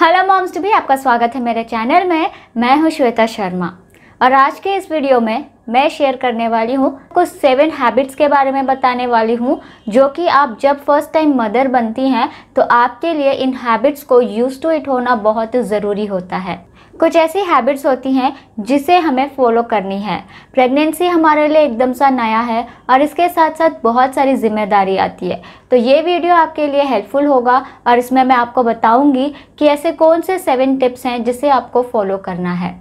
Hello moms to be, आपका स्वागत है मेरे चैनल में। मैं हूं श्वेता शर्मा और आज के इस वीडियो में मैं शेयर करने वाली हूं कुछ 7 हैबिट्स के बारे में बताने वाली हूं जो कि आप जब फर्स्ट टाइम मदर बनती हैं तो आपके लिए इन हैबिट्स को यूज टू इट होना बहुत ज़रूरी होता है। कुछ ऐसी हैबिट्स होती हैं जिसे हमें फॉलो करनी है। प्रेगनेंसी हमारे लिए एकदम सा नया है और इसके साथ साथ बहुत सारी जिम्मेदारी आती है, तो ये वीडियो आपके लिए हेल्पफुल होगा और इसमें मैं आपको बताऊंगी कि ऐसे कौन से 7 टिप्स हैं जिसे आपको फॉलो करना है।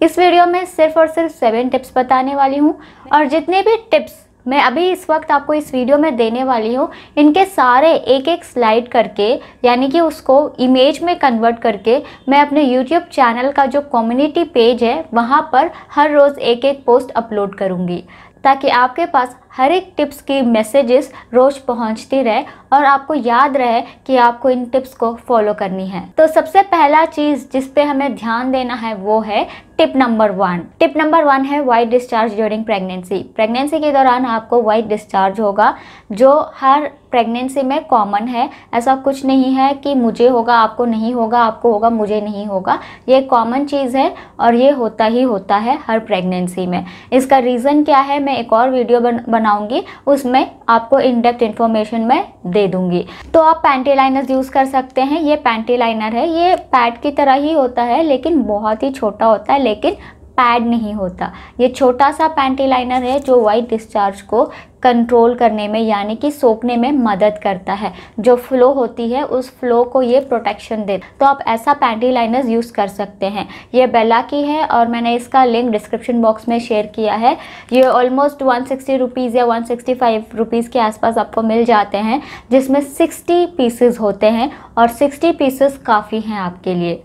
इस वीडियो में सिर्फ और सिर्फ 7 टिप्स बताने वाली हूँ और जितने भी टिप्स मैं अभी इस वक्त आपको इस वीडियो में देने वाली हूँ इनके सारे एक एक स्लाइड करके, यानी कि उसको इमेज में कन्वर्ट करके मैं अपने YouTube चैनल का जो कम्युनिटी पेज है वहाँ पर हर रोज़ एक एक पोस्ट अपलोड करूँगी ताकि आपके पास हर एक टिप्स की मैसेजेस रोज़ पहुंचती रहे और आपको याद रहे कि आपको इन टिप्स को फॉलो करनी है। तो सबसे पहला चीज़ जिस पे हमें ध्यान देना है वो है टिप नंबर 1। टिप नंबर 1 है white discharge during pregnancy. Pregnancy के दौरान आपको वाइट डिस्चार्ज होगा जो हर प्रेगनेंसी में कॉमन है। ऐसा कुछ नहीं है कि मुझे होगा आपको नहीं होगा, आपको होगा मुझे नहीं होगा। ये कॉमन चीज़ है और ये होता ही होता है हर प्रेगनेंसी में। इसका रीज़न क्या है मैं एक और वीडियो बनाऊंगी, उसमें आपको इन डेप्थ इन्फॉर्मेशन मैं दे दूंगी। तो आप पैंटी लाइनर यूज़ कर सकते हैं। ये पैंटी लाइनर है, ये पैड की तरह ही होता है लेकिन बहुत ही छोटा होता है, लेकिन पैड नहीं होता। ये छोटा सा पैंटी लाइनर है जो वाइट डिस्चार्ज को कंट्रोल करने में यानी कि सोखने में मदद करता है। जो फ्लो होती है उस फ्लो को ये प्रोटेक्शन दे, तो आप ऐसा पैंटी लाइनर यूज़ कर सकते हैं। ये बेला की है और मैंने इसका लिंक डिस्क्रिप्शन बॉक्स में शेयर किया है। ये ऑलमोस्ट 160 रुपीज़ या 165 रुपीज़ के आसपास आपको मिल जाते हैं, जिसमें 60 पीसेस होते हैं और 60 पीसेस काफ़ी हैं आपके लिए।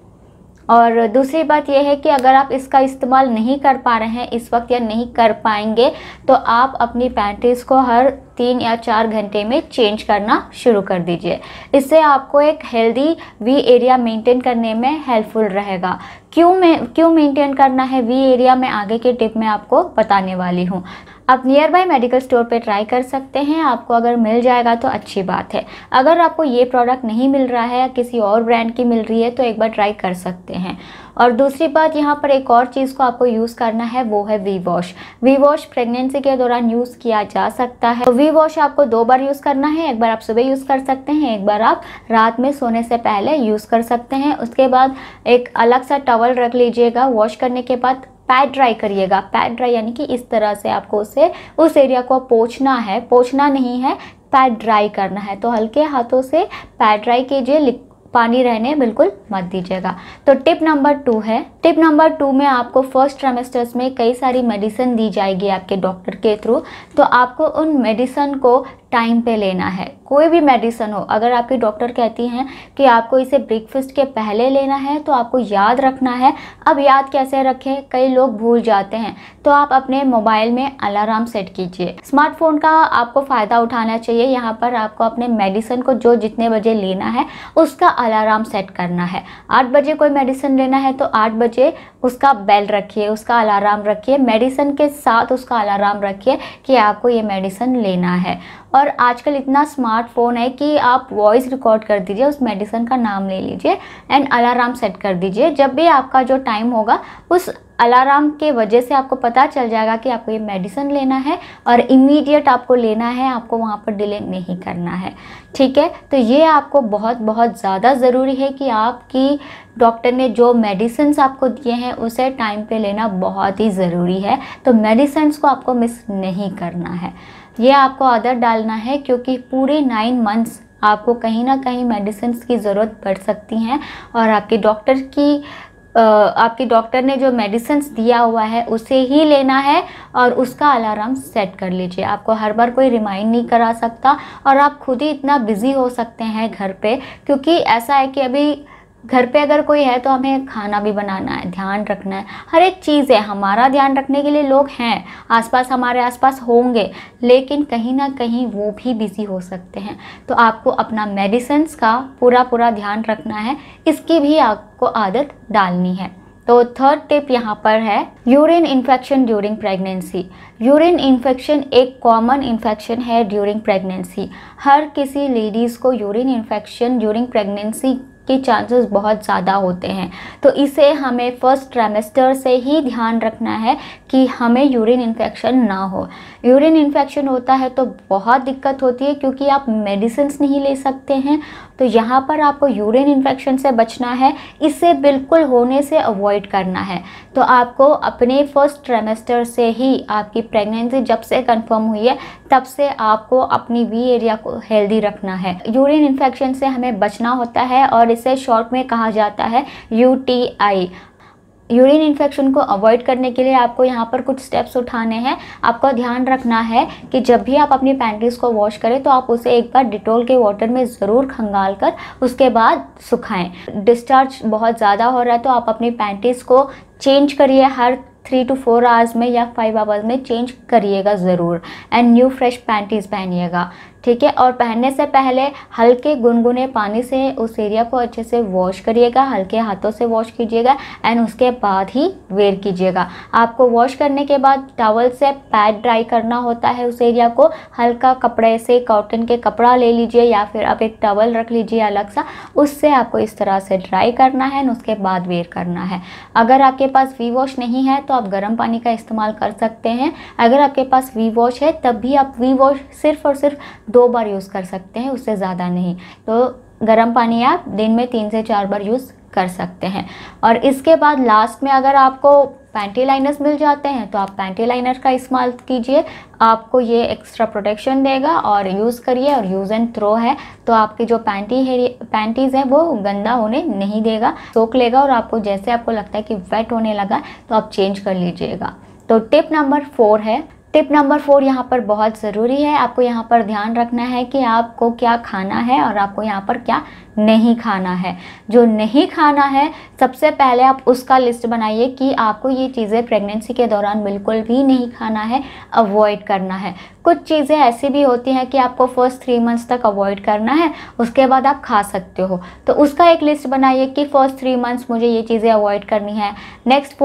और दूसरी बात यह है कि अगर आप इसका इस्तेमाल नहीं कर पा रहे हैं इस वक्त या नहीं कर पाएंगे तो आप अपनी पैंटीज़ को हर 3 या 4 घंटे में चेंज करना शुरू कर दीजिए। इससे आपको एक हेल्दी वी एरिया मेंटेन करने में हेल्पफुल रहेगा। क्यों मेंटेन करना है वी एरिया, मैं आगे के टिप में आपको बताने वाली हूँ। आप नियर बाय मेडिकल स्टोर पे ट्राई कर सकते हैं, आपको अगर मिल जाएगा तो अच्छी बात है। अगर आपको ये प्रोडक्ट नहीं मिल रहा है या किसी और ब्रांड की मिल रही है तो एक बार ट्राई कर सकते हैं। और दूसरी बात, यहाँ पर एक और चीज़ को आपको यूज़ करना है वो है V wash. V wash pregnancy के दौरान यूज़ किया जा सकता है। तो वी वॉश आपको 2 बार यूज़ करना है। एक बार आप सुबह यूज़ कर सकते हैं, एक बार आप रात में सोने से पहले यूज़ कर सकते हैं। उसके बाद एक अलग सा टॉवल रख लीजिएगा। वॉश करने के बाद पैड ड्राई करिएगा। पैड ड्राई यानी कि इस तरह से आपको उस एरिया को पोंछना है, पोंछना नहीं है, पैड ड्राई करना है। तो हल्के हाथों से पैड ड्राई कीजिए, पानी रहने बिल्कुल मत दीजिएगा। तो टिप नंबर 2 है। टिप नंबर 2 में आपको फर्स्ट ट्राइमेस्टर्स में कई सारी मेडिसिन दी जाएगी आपके डॉक्टर के थ्रू, तो आपको उन मेडिसिन को टाइम पे लेना है। कोई भी मेडिसिन हो, अगर आपकी डॉक्टर कहती हैं कि आपको इसे ब्रेकफास्ट के पहले लेना है तो आपको याद रखना है। अब याद कैसे रखें, कई लोग भूल जाते हैं, तो आप अपने मोबाइल में अलार्म सेट कीजिए। स्मार्टफोन का आपको फ़ायदा उठाना चाहिए। यहाँ पर आपको अपने मेडिसिन को जो जितने बजे लेना है उसका अलार्म सेट करना है। 8 बजे कोई मेडिसिन लेना है तो 8 बजे उसका बेल रखिए, उसका अलार्म रखिए, मेडिसिन के साथ उसका अलार्म रखिए कि आपको ये मेडिसिन लेना है। और आजकल इतना स्मार्टफोन है कि आप वॉइस रिकॉर्ड कर दीजिए, उस मेडिसिन का नाम ले लीजिए एंड अलार्म सेट कर दीजिए। जब भी आपका जो टाइम होगा उस अलार्म के वजह से आपको पता चल जाएगा कि आपको ये मेडिसिन लेना है और इमीडिएट आपको लेना है, आपको वहाँ पर डिले नहीं करना है। ठीक है, तो ये आपको बहुत बहुत ज़्यादा ज़रूरी है कि आपकी डॉक्टर ने जो मेडिसिन्स आपको दिए हैं उसे टाइम पे लेना बहुत ही ज़रूरी है। तो मेडिसिन्स को आपको मिस नहीं करना है, ये आपको आदत डालना है, क्योंकि पूरे 9 मंथ्स आपको कहीं ना कहीं मेडिसिन्स की ज़रूरत पड़ सकती हैं और आपकी डॉक्टर ने जो मेडिसिन्स दिया हुआ है उसे ही लेना है और उसका अलार्म सेट कर लीजिए। आपको हर बार कोई रिमाइंड नहीं करा सकता और आप खुद ही इतना बिज़ी हो सकते हैं घर पे, क्योंकि ऐसा है कि अभी घर पे अगर कोई है तो हमें खाना भी बनाना है, ध्यान रखना है, हर एक चीज़ है। हमारा ध्यान रखने के लिए लोग हैं आसपास, हमारे आसपास होंगे, लेकिन कहीं ना कहीं वो भी बिज़ी हो सकते हैं। तो आपको अपना मेडिसिन्स का पूरा ध्यान रखना है, इसकी भी आपको आदत डालनी है। तो 3rd टिप यहाँ पर है urine infection during pregnancy. Urine infection एक कॉमन इन्फेक्शन है ड्यूरिंग प्रेगनेंसी। हर किसी लेडीज़ को यूरिन इन्फेक्शन ड्यूरिंग प्रेगनेंसी के चांसेस बहुत ज़्यादा होते हैं। तो इसे हमें फर्स्ट ट्राइमेस्टर से ही ध्यान रखना है कि हमें यूरिन इन्फेक्शन ना हो। यूरिन इन्फेक्शन होता है तो बहुत दिक्कत होती है, क्योंकि आप मेडिसिन नहीं ले सकते हैं। तो यहाँ पर आपको यूरिन इन्फेक्शन से बचना है, इसे बिल्कुल होने से अवॉइड करना है। तो आपको अपने फर्स्ट ट्राइमेस्टर से ही, आपकी प्रेगनेंसी जब से कंफर्म हुई है तब से आपको अपनी वी एरिया को हेल्दी रखना है। यूरिन इन्फेक्शन से हमें बचना होता है और इसे शॉर्ट में कहा जाता है UTI। यूरिन इन्फेक्शन को अवॉइड करने के लिए आपको यहाँ पर कुछ स्टेप्स उठाने हैं। आपको ध्यान रखना है कि जब भी आप अपनी पैंटीज़ को वॉश करें तो आप उसे एक बार डिटॉल के वाटर में ज़रूर खंगाल कर उसके बाद सुखाएं। डिस्चार्ज बहुत ज़्यादा हो रहा है तो आप अपनी पैंटीज़ को चेंज करिए, हर 3 to 4 आवर्स में या 5 आवर्स में चेंज करिएगा ज़रूर। एंड न्यू फ्रेश पैंटीज़ पहनिएगा, ठीक है। और पहनने से पहले हल्के गुनगुने पानी से उस एरिया को अच्छे से वॉश करिएगा, हल्के हाथों से वॉश कीजिएगा एंड उसके बाद ही वेयर कीजिएगा। आपको वॉश करने के बाद टॉवल से पैड ड्राई करना होता है उस एरिया को। हल्का कपड़े से, कॉटन के कपड़ा ले लीजिए या फिर आप एक टॉवल रख लीजिए अलग सा, उससे आपको इस तरह से ड्राई करना है और उसके बाद वेयर करना है। अगर आपके पास वी वॉश नहीं है तो आप गर्म पानी का इस्तेमाल कर सकते हैं। अगर आपके पास वी वॉश है तब भी आप वी वॉश सिर्फ और सिर्फ 2 बार यूज़ कर सकते हैं, उससे ज़्यादा नहीं। तो गर्म पानी आप दिन में 3 से 4 बार यूज़ कर सकते हैं। और इसके बाद लास्ट में अगर आपको पैंटी लाइनर्स मिल जाते हैं तो आप पैंटी लाइनर का इस्तेमाल कीजिए, आपको ये एक्स्ट्रा प्रोटेक्शन देगा। और यूज़ करिए, और यूज़ एंड थ्रो है तो आपकी जो पैंटीज़ हैं वो गंदा होने नहीं देगा, सोख लेगा। और आपको जैसे आपको लगता है कि वेट होने लगा तो आप चेंज कर लीजिएगा। तो टिप नंबर 4 है। टिप नंबर 4 यहाँ पर बहुत ज़रूरी है। आपको यहाँ पर ध्यान रखना है कि आपको क्या खाना है और आपको यहाँ पर क्या नहीं खाना है। जो नहीं खाना है सबसे पहले आप उसका लिस्ट बनाइए कि आपको ये चीज़ें प्रेगनेंसी के दौरान बिल्कुल भी नहीं खाना है, अवॉइड करना है। कुछ चीज़ें ऐसी भी होती हैं कि आपको फर्स्ट 3 मंथ्स तक अवॉइड करना है, उसके बाद आप खा सकते हो। तो उसका एक लिस्ट बनाइए कि फर्स्ट 3 मंथ्स मुझे ये चीज़ें अवॉइड करनी है, नेक्स्ट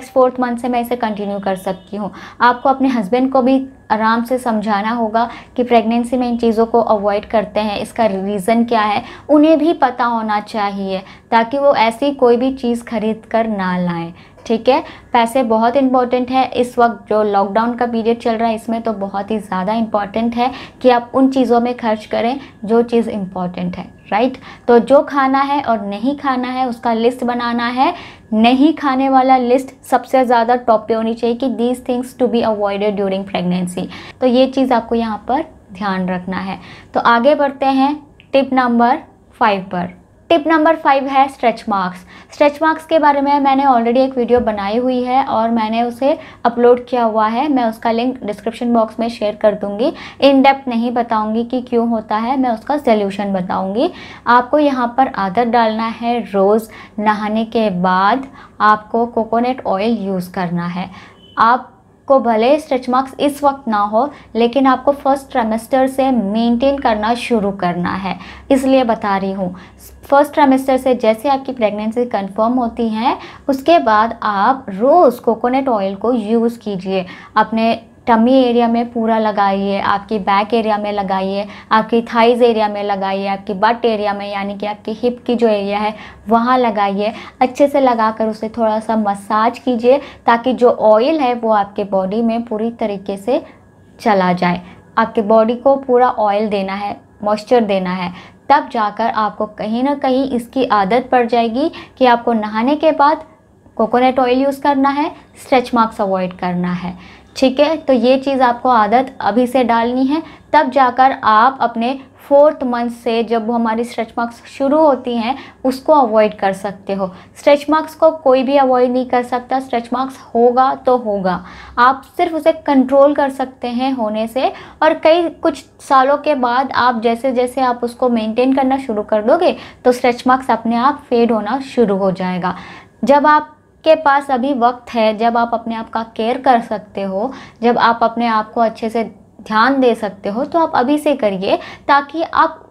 4th मंथ से मैं इसे कंटिन्यू कर सकती हूँ। आपको अपने हस्बैंड को भी आराम से समझाना होगा कि प्रेगनेंसी में इन चीज़ों को अवॉइड करते हैं, इसका रीज़न क्या है, उन्हें भी पता होना चाहिए ताकि वो ऐसी कोई भी चीज़ खरीद कर ना लाएं, ठीक है। पैसे बहुत इंपॉर्टेंट है। इस वक्त जो लॉकडाउन का पीरियड चल रहा है इसमें तो बहुत ही ज़्यादा इम्पॉर्टेंट है कि आप उन चीज़ों में खर्च करें जो चीज़ इम्पॉर्टेंट है, राइट। तो जो खाना है और नहीं खाना है उसका लिस्ट बनाना है। नहीं खाने वाला लिस्ट सबसे ज़्यादा टॉप पे होनी चाहिए कि these things to be avoided during pregnancy. तो ये चीज़ आपको यहाँ पर ध्यान रखना है। तो आगे बढ़ते हैं टिप नंबर 5 पर। टिप नंबर 5 है स्ट्रेच मार्क्स। स्ट्रेच मार्क्स के बारे में मैंने ऑलरेडी एक वीडियो बनाई हुई है और मैंने उसे अपलोड किया हुआ है। मैं उसका लिंक डिस्क्रिप्शन बॉक्स में शेयर कर दूंगी। इन डेप्थ नहीं बताऊंगी कि क्यों होता है, मैं उसका सॉल्यूशन बताऊंगी। आपको यहाँ पर आदत डालना है, रोज़ नहाने के बाद आपको कोकोनट ऑयल यूज़ करना है। आपको भले स्ट्रेच मार्क्स इस वक्त ना हो, लेकिन आपको फर्स्ट ट्राइमेस्टर से मेंटेन करना शुरू करना है, इसलिए बता रही हूँ। फर्स्ट ट्राइमेस्टर से जैसे आपकी प्रेगनेंसी कंफर्म होती है उसके बाद आप रोज़ कोकोनट ऑयल को यूज़ कीजिए। अपने टमी एरिया में पूरा लगाइए, आपकी बैक एरिया में लगाइए, आपकी थाइज़ एरिया में लगाइए, आपकी बट एरिया में यानी कि आपकी हिप की जो एरिया है वहाँ लगाइए। अच्छे से लगाकर उसे थोड़ा सा मसाज कीजिए ताकि जो ऑयल है वो आपके बॉडी में पूरी तरीके से चला जाए। आपके बॉडी को पूरा ऑयल देना है, मॉइस्चर देना है, तब जाकर आपको कहीं ना कहीं इसकी आदत पड़ जाएगी कि आपको नहाने के बाद कोकोनट ऑयल यूज़ करना है, स्ट्रेच मार्क्स अवॉइड करना है, ठीक है। तो ये चीज़ आपको आदत अभी से डालनी है, तब जाकर आप अपने 4th मंथ से जब वो हमारी स्ट्रेच मार्क्स शुरू होती हैं उसको अवॉइड कर सकते हो। स्ट्रेच मार्क्स को कोई भी अवॉइड नहीं कर सकता, स्ट्रेच मार्क्स होगा तो होगा, आप सिर्फ उसे कंट्रोल कर सकते हैं होने से। और कुछ सालों के बाद आप जैसे जैसे आप उसको मेंटेन करना शुरू कर दोगे तो स्ट्रेच मार्क्स अपने आप फेड होना शुरू हो जाएगा। जब आप के पास अभी वक्त है, जब आप अपने आप का केयर कर सकते हो, जब आप अपने आप को अच्छे से ध्यान दे सकते हो, तो आप अभी से करिए ताकि आप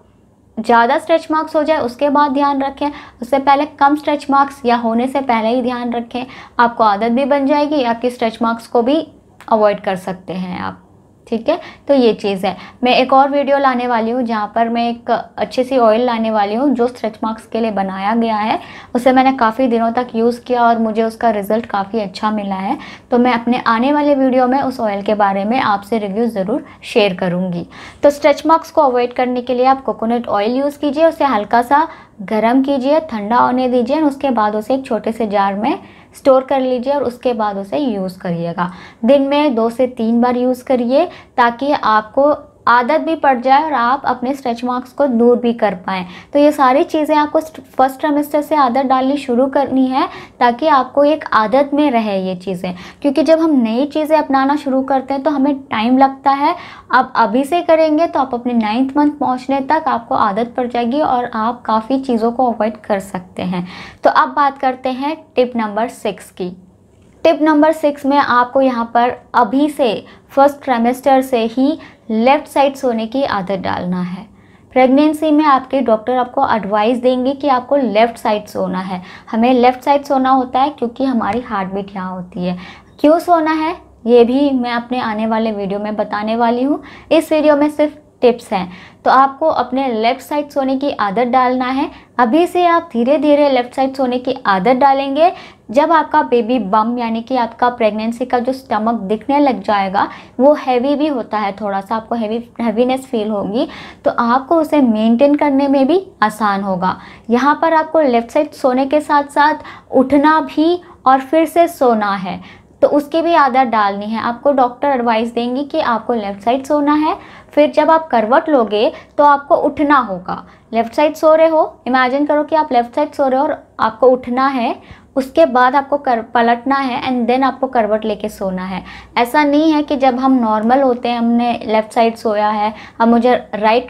ज़्यादा स्ट्रेच मार्क्स हो जाए उसके बाद ध्यान रखें, उससे पहले कम स्ट्रेच मार्क्स या होने से पहले ही ध्यान रखें। आपको आदत भी बन जाएगी, आपकी स्ट्रेच मार्क्स को भी अवॉइड कर सकते हैं आप, ठीक है। तो ये चीज़ है। मैं एक और वीडियो लाने वाली हूँ जहाँ पर मैं एक अच्छी सी ऑयल लाने वाली हूँ जो स्ट्रेच मार्क्स के लिए बनाया गया है। उसे मैंने काफ़ी दिनों तक यूज़ किया और मुझे उसका रिज़ल्ट काफ़ी अच्छा मिला है। तो मैं अपने आने वाले वीडियो में उस ऑयल के बारे में आपसे रिव्यू ज़रूर शेयर करूँगी। तो स्ट्रेच मार्क्स को अवॉइड करने के लिए आप कोकोनट ऑयल यूज़ कीजिए, उसे हल्का सा गर्म कीजिए, ठंडा होने दीजिए, उसके बाद उसे एक छोटे से जार में स्टोर कर लीजिए और उसके बाद उसे यूज़ करिएगा। दिन में 2 से 3 बार यूज़ करिए ताकि आपको आदत भी पड़ जाए और आप अपने स्ट्रेच मार्क्स को दूर भी कर पाएँ। तो ये सारी चीज़ें आपको फर्स्ट ट्राइमेस्टर से आदत डालनी शुरू करनी है ताकि आपको एक आदत में रहे ये चीज़ें, क्योंकि जब हम नई चीज़ें अपनाना शुरू करते हैं तो हमें टाइम लगता है। आप अभी से करेंगे तो आप अपने 9th मंथ पहुँचने तक आपको आदत पड़ जाएगी और आप काफ़ी चीज़ों को अवॉइड कर सकते हैं। तो अब बात करते हैं टिप नंबर 6 की। टिप नंबर 6 में आपको यहाँ पर अभी से फर्स्ट ट्राइमेस्टर से ही लेफ़्ट साइड सोने की आदत डालना है। प्रेगनेंसी में आपके डॉक्टर आपको एडवाइस देंगे कि आपको लेफ़्ट साइड सोना है। हमें लेफ़्ट साइड सोना होता है क्योंकि हमारी हार्ट बीट यहाँ होती है। क्यों सोना है ये भी मैं अपने आने वाले वीडियो में बताने वाली हूँ। इस वीडियो में सिर्फ टिप्स हैं। तो आपको अपने लेफ़्ट साइड सोने की आदत डालना है। अभी से आप धीरे धीरे लेफ़्ट साइड सोने की आदत डालेंगे। जब आपका बेबी बम यानी कि आपका प्रेगनेंसी का जो स्टमक दिखने लग जाएगा वो हैवी भी होता है, थोड़ा सा आपको हैवीनेस फील होगी, तो आपको उसे मेंटेन करने में भी आसान होगा। यहाँ पर आपको लेफ़्ट साइड सोने के साथ साथ उठना भी और फिर से सोना है, तो उसकी भी आदत डालनी है। आपको डॉक्टर एडवाइस देंगे कि आपको लेफ़्ट साइड सोना है। फिर जब आप करवट लोगे तो आपको उठना होगा। लेफ़्ट साइड सो रहे हो, इमेजिन करो कि आप लेफ़्ट साइड सो रहे हो और आपको उठना है, उसके बाद आपको पलटना है एंड देन आपको करवट लेके सोना है। ऐसा नहीं है कि जब हम नॉर्मल होते हैं, हमने लेफ़्ट साइड सोया है, अब मुझे राइट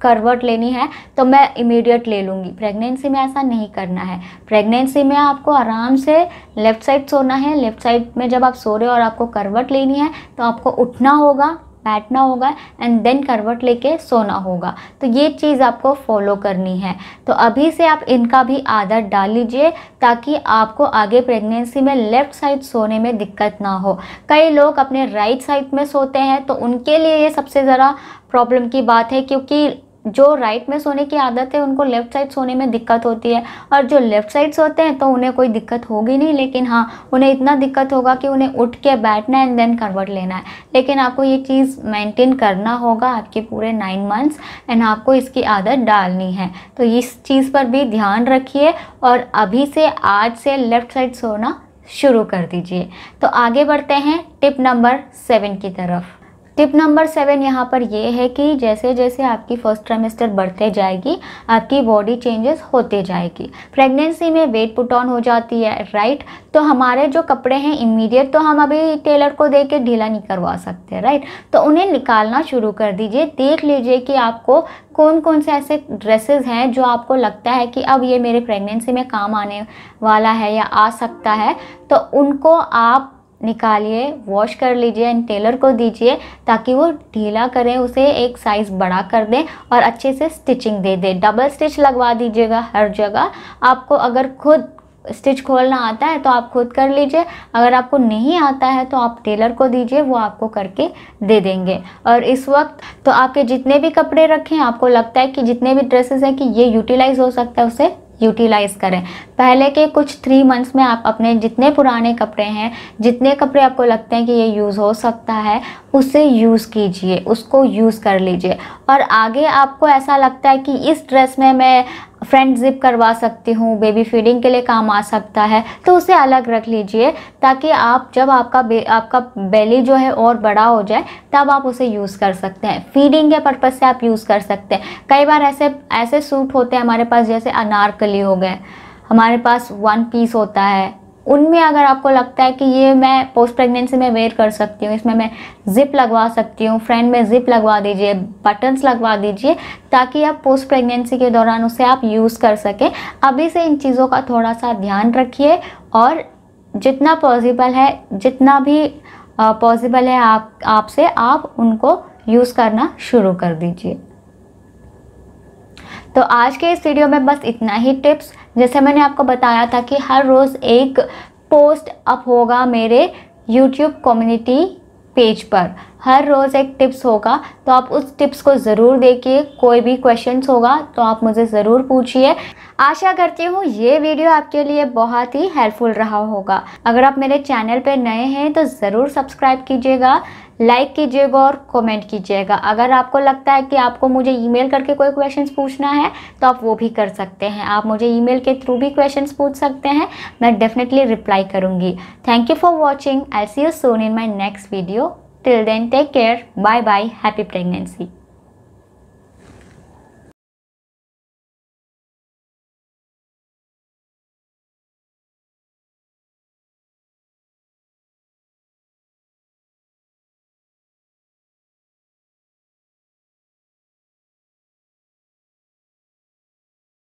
करवट लेनी है तो मैं इमीडिएट ले लूँगी। प्रेगनेंसी में ऐसा नहीं करना है। प्रेगनेंसी में आपको आराम से लेफ़्ट साइड सोना है। लेफ़्ट साइड में जब आप सो रहे हो और आपको करवट लेनी है तो आपको उठना होगा, बैठना होगा एंड देन करवट लेके सोना होगा। तो ये चीज़ आपको फॉलो करनी है। तो अभी से आप इनका भी आदत डाल लीजिए ताकि आपको आगे प्रेगनेंसी में लेफ़्ट साइड सोने में दिक्कत ना हो। कई लोग अपने राइट साइड में सोते हैं तो उनके लिए ये सबसे ज़्यादा प्रॉब्लम की बात है, क्योंकि जो राइट में सोने की आदत है उनको लेफ़्ट साइड सोने में दिक्कत होती है, और जो लेफ़्ट साइड सोते हैं तो उन्हें कोई दिक्कत होगी नहीं, लेकिन हाँ उन्हें इतना दिक्कत होगा कि उन्हें उठ के बैठना है एंड देन करवट लेना है। लेकिन आपको ये चीज़ मेंटेन करना होगा आपके पूरे 9 मंथ्स एंड आपको इसकी आदत डालनी है। तो इस चीज़ पर भी ध्यान रखिए और अभी से आज से लेफ़्ट साइड सोना शुरू कर दीजिए। तो आगे बढ़ते हैं टिप नंबर 7 की तरफ। टिप नंबर 7 यहाँ पर ये है कि जैसे जैसे आपकी फर्स्ट ट्राइमेस्टर बढ़ते जाएगी आपकी बॉडी चेंजेस होते जाएगी। प्रेगनेंसी में वेट पुट ऑन हो जाती है, राइट। तो हमारे जो कपड़े हैं इमीडिएट तो हम अभी टेलर को दे के ढीला नहीं करवा सकते, राइट। तो उन्हें निकालना शुरू कर दीजिए। देख लीजिए कि आपको कौन कौन से ऐसे ड्रेसेस हैं जो आपको लगता है कि अब ये मेरे प्रेगनेंसी में काम आने वाला है या आ सकता है, तो उनको आप निकालिए, वॉश कर लीजिए एंड टेलर को दीजिए ताकि वो ढीला करें, उसे एक साइज़ बड़ा कर दें और अच्छे से स्टिचिंग दे दें। डबल स्टिच लगवा दीजिएगा हर जगह। आपको अगर खुद स्टिच खोलना आता है तो आप खुद कर लीजिए, अगर आपको नहीं आता है तो आप टेलर को दीजिए, वो आपको करके दे देंगे। और इस वक्त तो आपके जितने भी कपड़े रखें, आपको लगता है कि जितने भी ड्रेसेस हैं कि ये यूटिलाइज़ हो सकता है, उसे यूटिलाइज़ करें। पहले के कुछ 3 मंथ्स में आप अपने जितने पुराने कपड़े हैं, जितने कपड़े आपको लगते हैं कि ये यूज़ हो सकता है, उसे यूज़ कीजिए, उसको यूज़ कर लीजिए। और आगे आपको ऐसा लगता है कि इस ड्रेस में मैं फ्रंट जिप करवा सकती हूँ, बेबी फीडिंग के लिए काम आ सकता है, तो उसे अलग रख लीजिए ताकि आप जब आपका बेली जो है और बड़ा हो जाए तब आप उसे यूज़ कर सकते हैं। फीडिंग के पर्पज़ से आप यूज़ कर सकते हैं। कई बार ऐसे सूट होते हैं हमारे पास, जैसे अनारकली हो गए, हमारे पास 1 पीस होता है, उनमें अगर आपको लगता है कि ये मैं पोस्ट प्रेगनेंसी में वेयर कर सकती हूँ, इसमें मैं ज़िप लगवा सकती हूँ, फ्रंट में ज़िप लगवा दीजिए, बटन्स लगवा दीजिए ताकि आप पोस्ट प्रेगनेंसी के दौरान उसे आप यूज़ कर सकें। अभी से इन चीज़ों का थोड़ा सा ध्यान रखिए और जितना पॉसिबल है, जितना भी पॉसिबल है आपसे आप उनको यूज़ करना शुरू कर दीजिए। तो आज के इस वीडियो में बस इतना ही टिप्स। जैसे मैंने आपको बताया था कि हर रोज़ एक पोस्ट अप होगा मेरे YouTube कम्युनिटी पेज पर हर रोज़ एक टिप्स होगा, तो आप उस टिप्स को ज़रूर देखिए। कोई भी क्वेश्चंस होगा तो आप मुझे ज़रूर पूछिए। आशा करती हूँ ये वीडियो आपके लिए बहुत ही हेल्पफुल रहा होगा। अगर आप मेरे चैनल पे नए हैं तो ज़रूर सब्सक्राइब कीजिएगा, लाइक कीजिएगा और कमेंट कीजिएगा। अगर आपको लगता है कि आपको मुझे ईमेल करके कोई क्वेश्चंस पूछना है तो आप वो भी कर सकते हैं। आप मुझे ईमेल के थ्रू भी क्वेश्चंस पूछ सकते हैं, मैं डेफिनेटली रिप्लाई करूँगी। Thank you for watching. I see you soon in my next video. Till then, take care. Bye bye. Happy pregnancy.